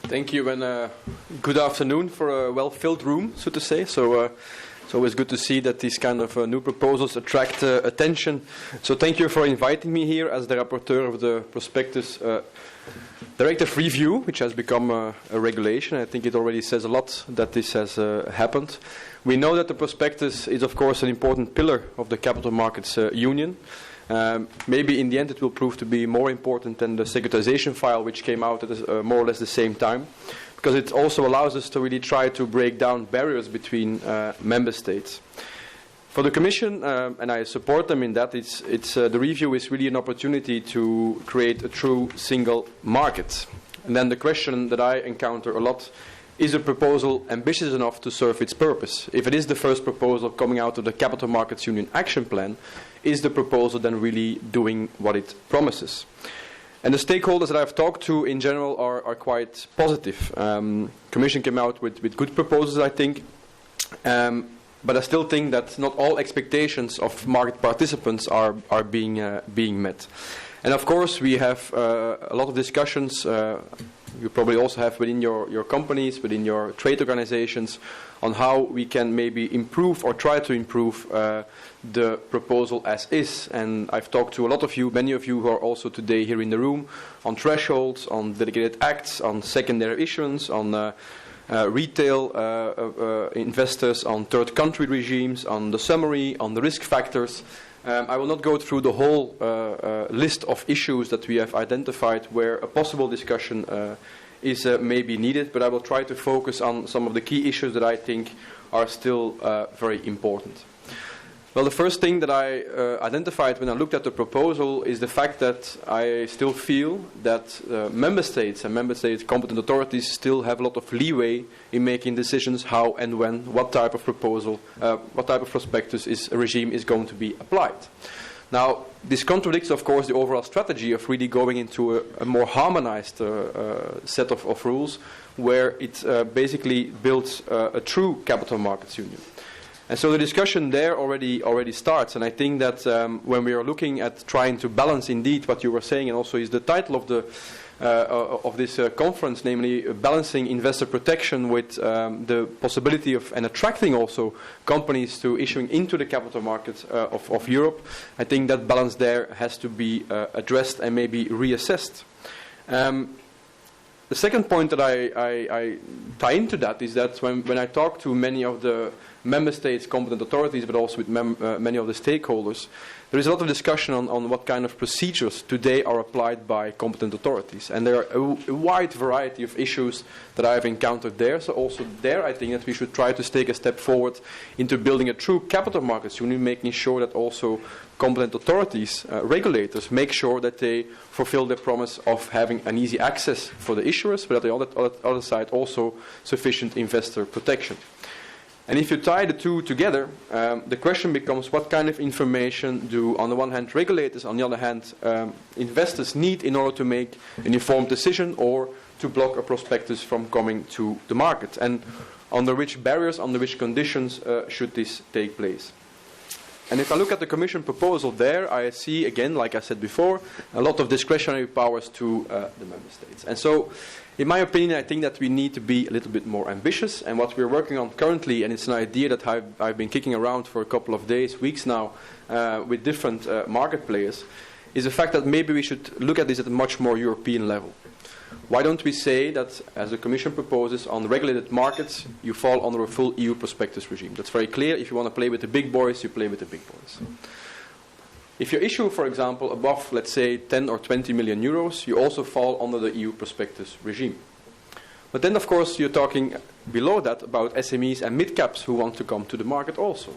Thank you, and good afternoon for a well-filled room, so to say. So it's always good to see that these kind of new proposals attract attention. So thank you for inviting me here as the rapporteur of the Prospectus Directive Review, which has become a regulation. I think it already says a lot that this has happened. We know that the Prospectus is, of course, an important pillar of the Capital Markets Union. Maybe in the end it will prove to be more important than the securitization file, which came out at more or less the same time, because it also allows us to really try to break down barriers between member states. For the Commission, and I support them in that, the review is really an opportunity to create a true single market. And then the question that I encounter a lot: is a proposal ambitious enough to serve its purpose? If it is the first proposal coming out of the Capital Markets Union Action Plan, is the proposal then really doing what it promises? And the stakeholders that I've talked to in general are quite positive. Commission came out with good proposals, I think. But I still think that not all expectations of market participants are being met. And of course we have a lot of discussions, you probably also have within your companies, within your trade organizations, on how we can maybe improve or try to improve the proposal as is. And I've talked to a lot of you, many of you who are also today here in the room, on thresholds, on delegated acts, on secondary issuance, on retail investors, on third country regimes, on the summary, on the risk factors. I will not go through the whole list of issues that we have identified where a possible discussion is maybe needed, but I will try to focus on some of the key issues that I think are still very important. Well, the first thing that I identified when I looked at the proposal is the fact that I still feel that member states and member state competent authorities still have a lot of leeway in making decisions how and when, what type of proposal, what type of prospectus regime is going to be applied. Now, this contradicts, of course, the overall strategy of really going into a more harmonized set of rules, where it basically builds a true capital markets union. And so the discussion there already starts, and I think that when we are looking at trying to balance indeed what you were saying, and also is the title of this conference, namely balancing investor protection with the possibility of and attracting also companies to issuing into the capital markets of Europe, I think that balance there has to be addressed and maybe reassessed. The second point that I tie into that is that when I talk to many of the member states' competent authorities, but also with many of the stakeholders, there is a lot of discussion on what kind of procedures today are applied by competent authorities. And there are a wide variety of issues that I have encountered there. So also there I think that we should try to take a step forward into building a true capital markets union, making sure that also competent authorities, regulators, make sure that they fulfill their promise of having an easy access for the issuers, but on the other side also sufficient investor protection. And if you tie the two together, the question becomes what kind of information do, on the one hand, regulators, on the other hand, investors need in order to make an informed decision or to block a prospectus from coming to the market, and under which barriers, under which conditions should this take place. And if I look at the Commission proposal there, I see, again, like I said before, a lot of discretionary powers to the member states. And so, in my opinion, I think that we need to be a little bit more ambitious. And what we're working on currently, and it's an idea that I've been kicking around for a couple of days, weeks now, with different market players, is the fact that maybe we should look at this at a much more European level. Why don't we say that, as the Commission proposes, on regulated markets, you fall under a full EU prospectus regime? That's very clear. If you want to play with the big boys, you play with the big boys. If you issue, for example, above, let's say, 10 or 20 million euros, you also fall under the EU prospectus regime. But then, of course, you're talking below that about SMEs and mid-caps who want to come to the market also.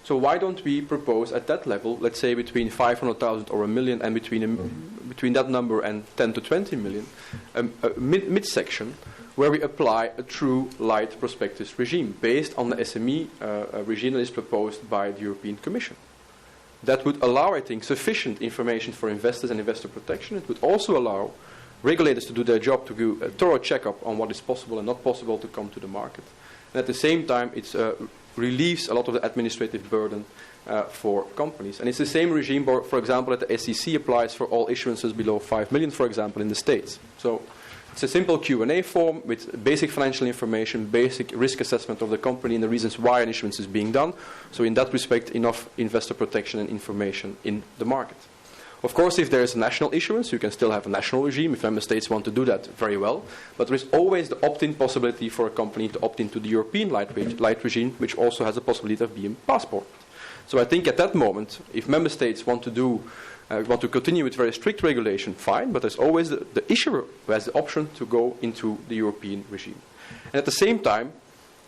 So why don't we propose at that level, let's say between 500,000 or 1 million, and between that number and 10 to 20 million, a mid-section where we apply a true light prospectus regime based on the SME regime that is proposed by the European Commission. That would allow, I think, sufficient information for investors and investor protection. It would also allow regulators to do their job, to do a thorough checkup on what is possible and not possible to come to the market. And at the same time, it's relieves a lot of the administrative burden for companies. And it's the same regime, for example, that the SEC applies for all issuances below 5 million, for example, in the States. So it's a simple Q&A form with basic financial information, basic risk assessment of the company and the reasons why an issuance is being done. So in that respect, enough investor protection and information in the market. Of course, if there is a national issuance, you can still have a national regime. If member states want to do that, very well. But there is always the opt-in possibility for a company to opt into the European light regime, which also has a possibility of being passport. So I think at that moment, if member states want to continue with very strict regulation, fine, but there's always the issuer who has the option to go into the European regime. And at the same time,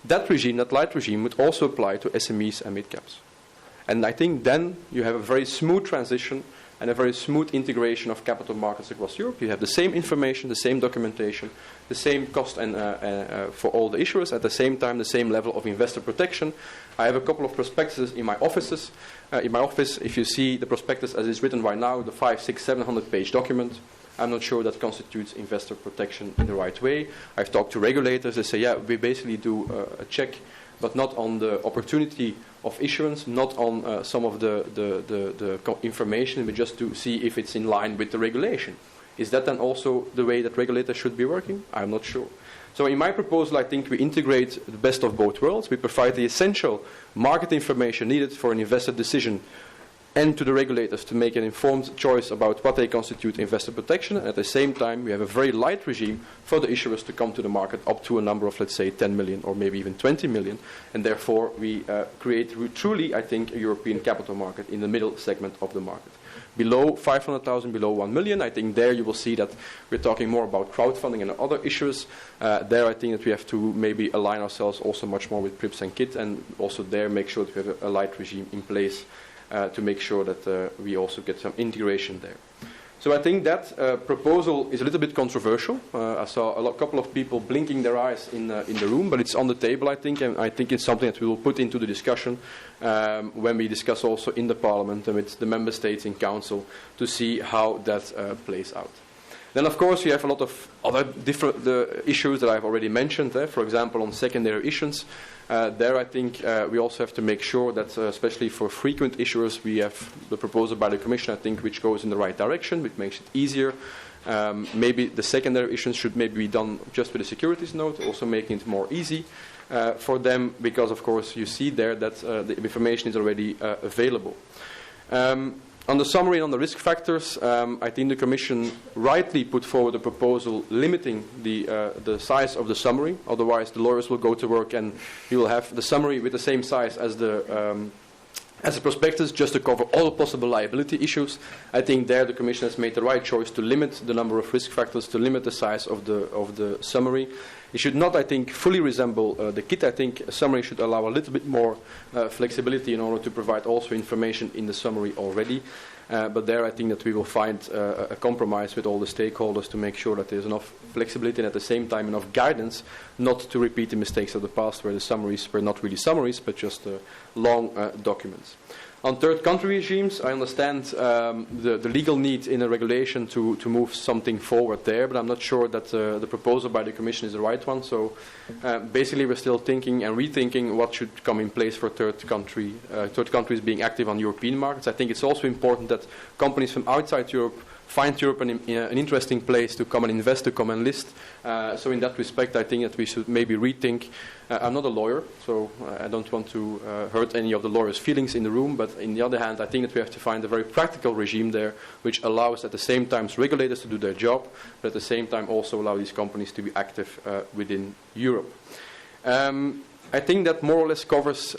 that regime, that light regime, would also apply to SMEs and mid-caps. And I think then you have a very smooth transition and a very smooth integration of capital markets across Europe. You have the same information, the same documentation, the same cost and for all the issuers, at the same time the same level of investor protection. I have a couple of prospectuses in my offices. In my office, if you see the prospectus as it's written right now, the 500, 600, 700 page document, I'm not sure that constitutes investor protection in the right way. I've talked to regulators. They say, yeah, we basically do a check, but not on the opportunity of issuance, not on some of the information, but just to see if it's in line with the regulation. Is that then also the way that regulators should be working? I'm not sure. So in my proposal, I think we integrate the best of both worlds. We provide the essential market information needed for an investor decision and to the regulators to make an informed choice about what they constitute investor protection. And at the same time, we have a very light regime for the issuers to come to the market up to a number of, let's say, 10 million or maybe even 20 million. And therefore, we create truly, I think, a European capital market in the middle segment of the market. Below 500,000, below 1 million, I think there you will see that we're talking more about crowdfunding and other issues. There I think that we have to maybe align ourselves also much more with PRIPS and KIT, and also there make sure that we have a light regime in place to make sure that we also get some integration there. So I think that proposal is a little bit controversial. I saw a couple of people blinking their eyes in the room, but it's on the table, I think, and I think it's something that we will put into the discussion when we discuss also in the Parliament and with the Member States in Council to see how that plays out. Then, of course, you have a lot of other different issues that I've already mentioned. For example, on secondary issuance, there I think we also have to make sure that, especially for frequent issuers, we have the proposal by the Commission, I think, which goes in the right direction, which makes it easier. Maybe the secondary issuance should maybe be done just with a securities note, also making it more easy for them, because, of course, you see there that the information is already available. On the summary and on the risk factors, I think the Commission rightly put forward a proposal limiting the size of the summary. Otherwise, the lawyers will go to work and you will have the summary with the same size as the prospectus, just to cover all possible liability issues. I think there the Commission has made the right choice to limit the number of risk factors, to limit the size of the summary. It should not, I think, fully resemble the KIT. I think a summary should allow a little bit more flexibility in order to provide also information in the summary already. But there I think that we will find a compromise with all the stakeholders to make sure that there's enough flexibility and at the same time enough guidance not to repeat the mistakes of the past where the summaries were not really summaries but just long documents. On third country regimes, I understand the legal need in a regulation to move something forward there, but I'm not sure that the proposal by the Commission is the right one. So basically we're still thinking and rethinking what should come in place for third countries being active on European markets. I think it's also important that companies from outside Europe find Europe an interesting place to come and invest, to come and list. So in that respect, I think that we should maybe rethink. I'm not a lawyer, so I don't want to hurt any of the lawyers' feelings in the room, but on the other hand, I think that we have to find a very practical regime there, which allows at the same time regulators to do their job, but at the same time also allow these companies to be active within Europe. I think that more or less covers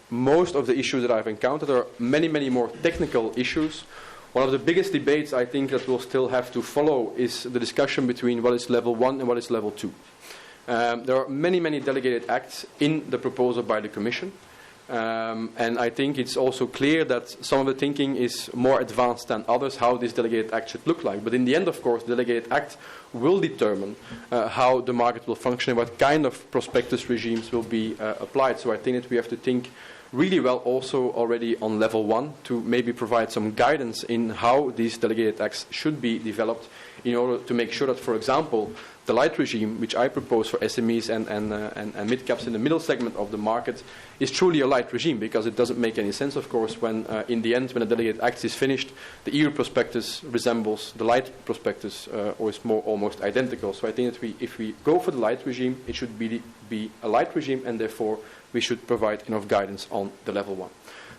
most of the issues that I've encountered. There are many, many more technical issues. One of the biggest debates I think that we'll still have to follow is the discussion between what is level 1 and what is level 2. There are many, many delegated acts in the proposal by the Commission. And I think it's also clear that some of the thinking is more advanced than others, how this delegated act should look like. But in the end, of course, the delegated act will determine how the market will function and what kind of prospectus regimes will be applied. So I think that we have to think really well also already on level 1 to maybe provide some guidance in how these delegated acts should be developed in order to make sure that, for example, the light regime, which I propose for SMEs and mid-caps in the middle segment of the market, is truly a light regime, because it doesn't make any sense, of course, when in the end, when a delegated act is finished, the EU prospectus resembles the light prospectus or is almost identical. So I think that if we go for the light regime, it should be a light regime, and therefore we should provide enough guidance on the level 1.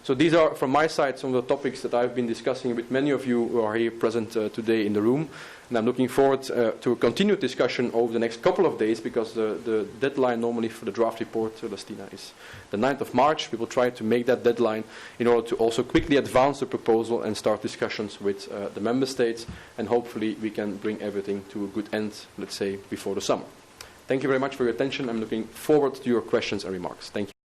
So these are, from my side, some of the topics that I've been discussing with many of you who are here present today in the room. And I'm looking forward to a continued discussion over the next couple of days, because the deadline normally for the draft report, Celestina, is the 9th of March. We will try to make that deadline in order to also quickly advance the proposal and start discussions with the member states. And hopefully we can bring everything to a good end, let's say, before the summer. Thank you very much for your attention. I'm looking forward to your questions and remarks. Thank you.